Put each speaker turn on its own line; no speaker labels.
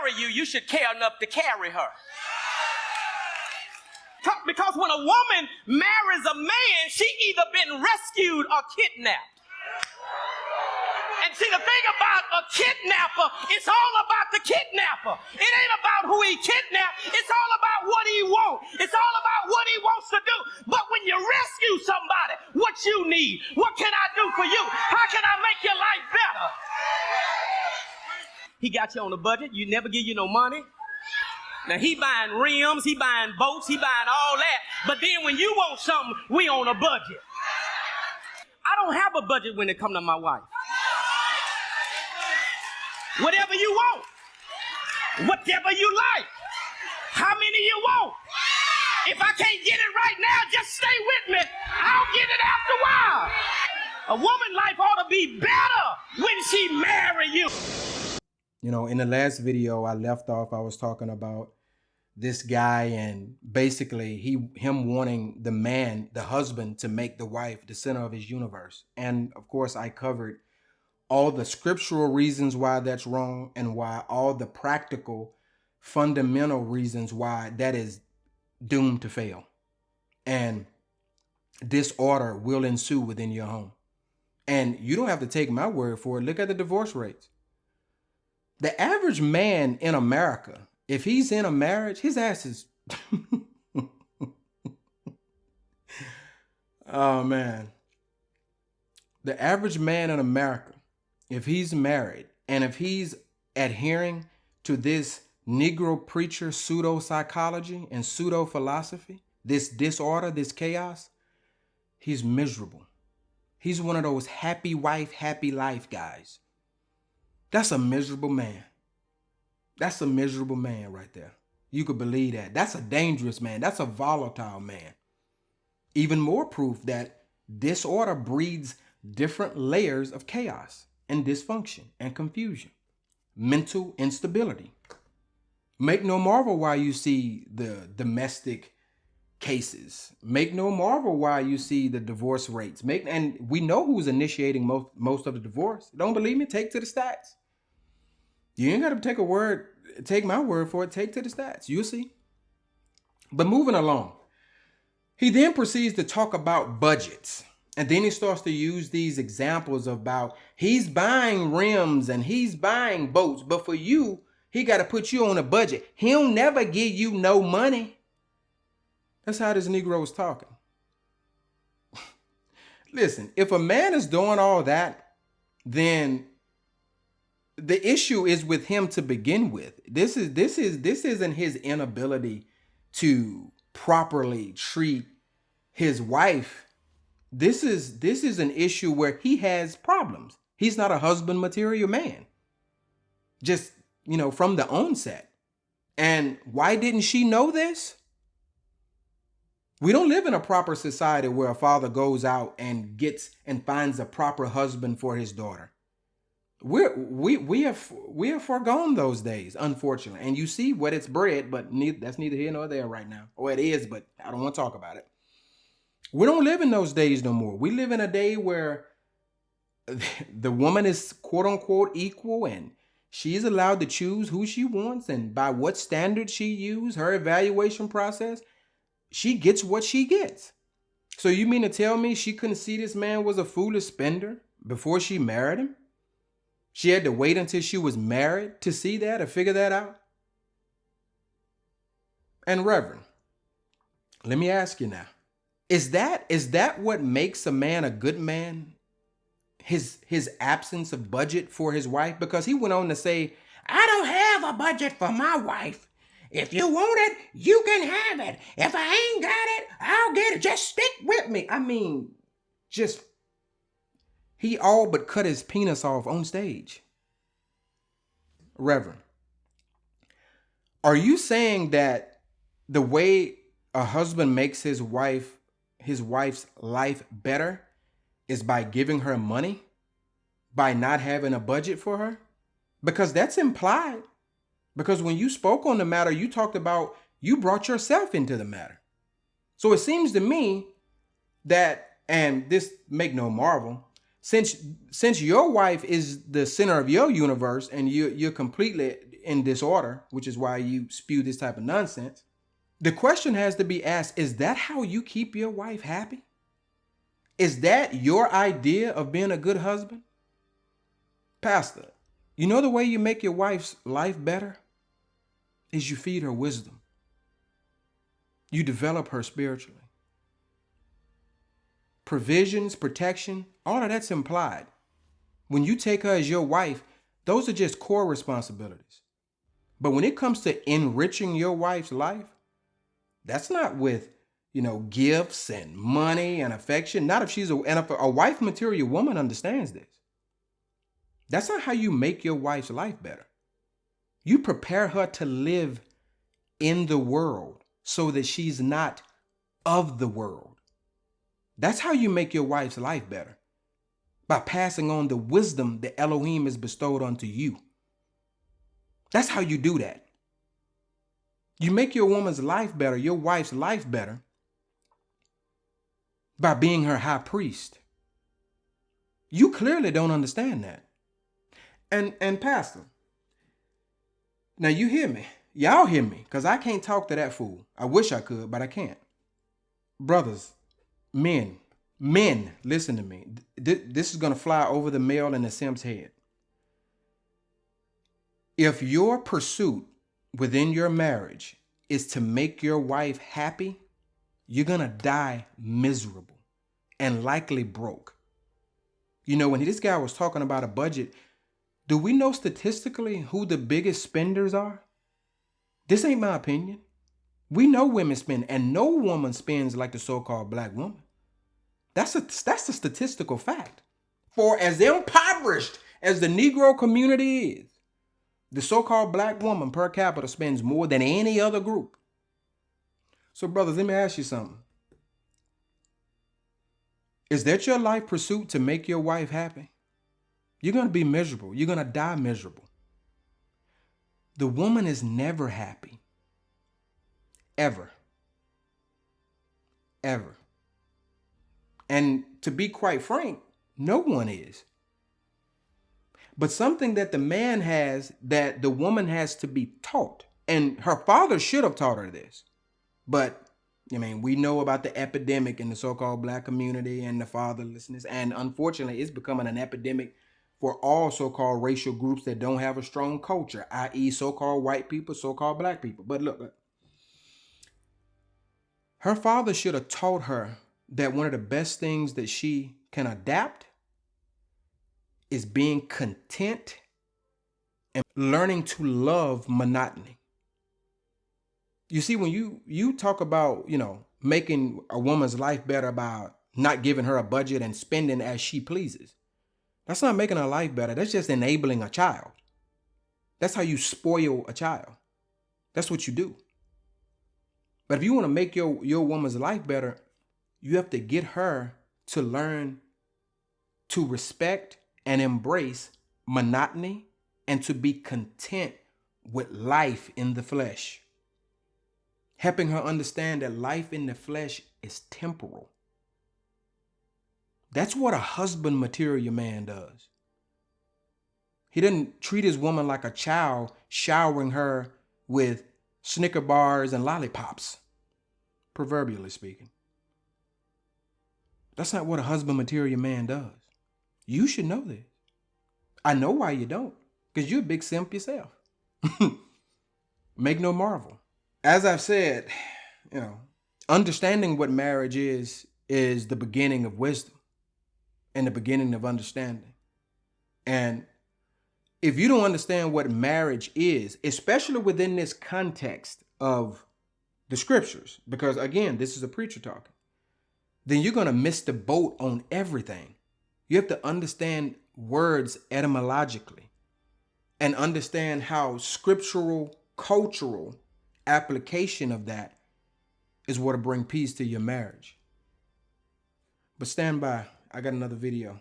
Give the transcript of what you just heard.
marry you, you should care enough to carry her. Because when a woman marries a man, she either been rescued or kidnapped. And see, the thing about a kidnapper, it's all about the kidnapper. It ain't about who he kidnapped. It's all about what he wants. It's all about what he wants to do. But when you rescue somebody, what you need, what can I do for you? How can I make your life better? He got you on a budget. You never give you no money. Now, he buying rims, he buying boats, he buying all that. But then when you want something, we on a budget. I don't have a budget when it come to my wife. Whatever you want, whatever you like, how many you want. If I can't get it right now, just stay with me. I'll get it after a while. A woman's life ought to be better when she marry you.
You know, in the last video I left off, I was talking about this guy and basically him wanting the man, the husband, to make the wife the center of his universe. And of course, I covered all the scriptural reasons why that's wrong and why all the practical, fundamental reasons why that is doomed to fail. And disorder will ensue within your home. And you don't have to take my word for it. Look at the divorce rates. The average man in America, if he's in a marriage, his ass is... Oh, man. The average man in America, if he's married and if he's adhering to this Negro preacher pseudo-psychology and pseudo-philosophy, this disorder, this chaos, he's miserable. He's one of those happy wife, happy life guys. That's a miserable man. That's a miserable man right there. You could believe that. That's a dangerous man. That's a volatile man. Even more proof that disorder breeds different layers of chaos and dysfunction and confusion, mental instability. Make no marvel why you see the domestic cases. Make no marvel why you see the divorce rates. And we know who's initiating most of the divorce. Don't believe me? Take to the stats. You ain't got to take my word for it. Take to the stats. You'll see. But moving along, he then proceeds to talk about budgets. And then he starts to use these examples about he's buying rims and he's buying boats. But for you, he got to put you on a budget. He'll never give you no money. That's how this Negro is talking. Listen, if a man is doing all that, then the issue is with him to begin with. This isn't his inability to properly treat his wife. This is an issue where he has problems. He's not a husband material man. Just, from the onset. And why didn't she know this? We don't live in a proper society where a father goes out and gets and finds a proper husband for his daughter. We have foregone those days, unfortunately. And you see what it's bred, but that's neither here nor there right now. Or it is, but I don't want to talk about it. We don't live in those days no more. We live in a day where the woman is quote unquote equal and she's allowed to choose who she wants and by what standards she uses, her evaluation process. She gets what she gets. So you mean to tell me she couldn't see this man was a foolish spender before she married him? She had to wait until she was married to see that or figure that out? And Reverend, let me ask you now. Is that what makes a man a good man? His absence of budget for his wife? Because he went on to say, I don't have a budget for my wife. If you want it, you can have it. If I ain't got it, I'll get it. Just stick with me. I mean, he all but cut his penis off on stage. Reverend, are you saying that the way a husband makes his wife's life better is by giving her money? By not having a budget for her? Because that's implied. Because when you spoke on the matter, you talked about you brought yourself into the matter. So it seems to me that, and this make no marvel, since your wife is the center of your universe and you're completely in disorder, which is why you spew this type of nonsense. The question has to be asked, is that how you keep your wife happy? Is that your idea of being a good husband? Pastor, you know the way you make your wife's life better is you feed her wisdom. You develop her spiritually. Provisions, protection, all of that's implied. When you take her as your wife, those are just core responsibilities. But when it comes to enriching your wife's life, that's not with, gifts and money and affection. Not if she's and if a wife material woman understands this. That's not how you make your wife's life better. You prepare her to live in the world so that she's not of the world. That's how you make your wife's life better. By passing on the wisdom that Elohim has bestowed onto you. That's how you do that. You make your woman's life better, your wife's life better, by being her high priest. You clearly don't understand that. And Pastor, now you hear me. Y'all hear me, because I can't talk to that fool. I wish I could, but I can't. Brothers, men, listen to me. This is going to fly over the male and the simp's head. If your pursuit within your marriage is to make your wife happy, you're going to die miserable and likely broke. When this guy was talking about a budget, do we know statistically who the biggest spenders are? This ain't my opinion. We know women spend, and no woman spends like the so-called black woman. That's a statistical fact. For as impoverished as the Negro community is, the so-called black woman per capita spends more than any other group. So brothers, let me ask you something. Is that your life pursuit, to make your wife happy? You're going to be miserable. You're going to die miserable. The woman is never happy. Ever. Ever. And to be quite frank, no one is. But something that the man has that the woman has to be taught. And her father should have taught her this. But, we know about the epidemic in the so-called black community and the fatherlessness. And unfortunately, it's becoming an epidemic for all so-called racial groups that don't have a strong culture, i.e. so-called white people, so-called black people. But look, her father should have taught her that one of the best things that she can adapt is being content and learning to love monotony. You see, when you talk about, making a woman's life better by not giving her a budget and spending as she pleases, that's not making her life better. That's just enabling a child. That's how you spoil a child. That's what you do. But if you want to make your woman's life better, you have to get her to learn to respect and embrace monotony and to be content with life in the flesh. Helping her understand that life in the flesh is temporal. That's what a husband material man does. He doesn't treat his woman like a child, showering her with Snicker bars and lollipops, proverbially speaking. That's not what a husband material man does. You should know this. I know why you don't, because you're a big simp yourself. Make no marvel. As I've said, understanding what marriage is the beginning of wisdom and the beginning of understanding. And if you don't understand what marriage is, especially within this context of the scriptures, because again, this is a preacher talking, then you're going to miss the boat on everything. You have to understand words etymologically and understand how scriptural, cultural application of that is what will bring peace to your marriage. But stand by. I got another video.